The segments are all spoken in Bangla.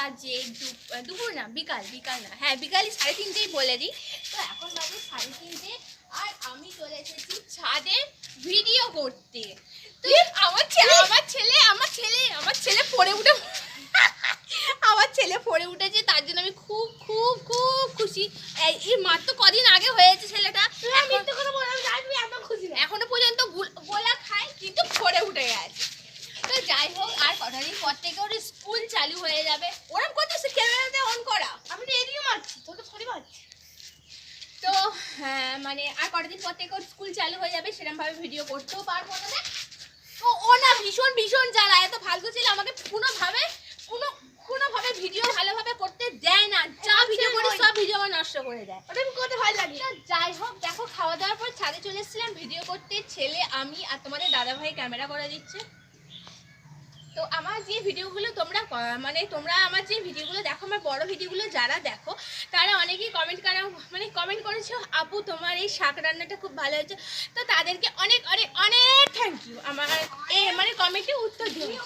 বাজে দুপুর না বিকাল না, হ্যাঁ বিকাল 3:30 বলে দিই। তো এখন বাজে 3:30 আর আমি চলে এসেছি ছাদে ভিডিও করতে। তো আমার ছেলে পড়ে উঠে আমার ছেলে পড়ে উঠেছে, তার জন্য আমি খুব খুব খুব খুশি। এই মাত্র কদিন আগে হয়েছে ছেলেটা, এখনো পর্যন্ত গোলা খায় কিন্তু পড়ে উঠে গেছে। তো যাই হোক, আর কটা দিন পর থেকে ওর স্কুল চালু হয়ে যাবে। ওরম করতেছে ক্যামেরাতে অন করা, আমি তো এদিকে মারছি, তোকে সরি মারছি। তো হ্যাঁ মানে আর কটা দিন পর থেকে ওর স্কুল চালু হয়ে যাবে, সেরকম ভাবে ভিডিও করতেও পারবো না। তো ও না ভীষণ ভীষণ জ্বালা, এত ভালো ছিল আমাকে কোনোভাবে ভিডিও ভালোভাবে করতে দেয় না। যা ভিডিও করি সব ভিডিও আমার নষ্ট করে দেয়, ওটা আমি করতে ভালো লাগে। যাই হোক দেখো, খাওয়া দাওয়ার পর ছাদে চলে এসেছিলাম ভিডিও করতে, ছেলে আমি আর তোমাদের দাদা ভাই ক্যামেরা করে দিচ্ছে। তো আমার যে ভিডিওগুলো তোমরা আমার যে ভিডিওগুলো দেখো, আমার বড় ভিডিওগুলো যারা দেখো তারা অনেকেই কমেন্ট করেছো, আপু তোমার এই শাক রান্নাটা খুব ভালো হয়েছে। তো তাদেরকে অনেক অনেক অনেক থ্যাংক ইউ আমার কমেন্টে উত্তর দিয়ে।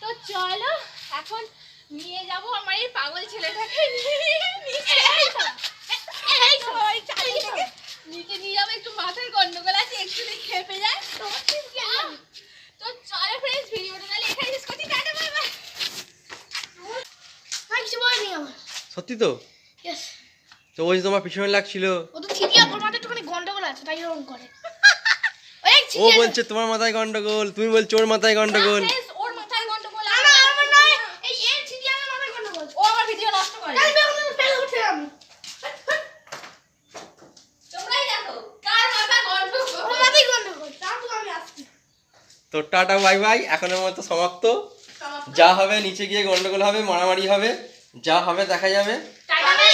তো চলো এখন নিয়ে যাবো আমার এই পাগল ছেলেটাকে নিচে নিয়ে যাবো, একটু মাথার গন্ডগোল আছে, একটু খেপে যায়। তো চলো ফ্রেন্ডস, ভিডিওটা তাহলে এখানে শেষ করছি, টাটা বাই বাই। কিছু বলেনি আমার, সত্যি তো? ইয়েস। তো ওই যে তোমার পিছনে লাগছিল, ও তো ঠিকই ওর মাথায় একটুখানি গন্ডগোল আছে, তাই এরকম করে। ও বলছে তোমার মাথায় গন্ডগোল, তুমি বলছো ওর মাথায় গন্ডগোল। ওর মাথায় গন্ডগোল, আমার নয়, এই এর ঠিকই আমার মাথায় গন্ডগোল। ও আমার ভিডিও নষ্ট করে। আমি ফেল উঠে আমি। তোমরাই দেখো কার মাথায় গন্ডগোল। ওর মাথায় গন্ডগোল, তারপর আমি আসছি। তো টাটা বাই বাই, এখনের মতো সমাপ্ত। যা হবে নিচে গিয়ে গন্ডগোল হবে, মারামারি হবে, যা হবে দেখা যাবে। Tata bye.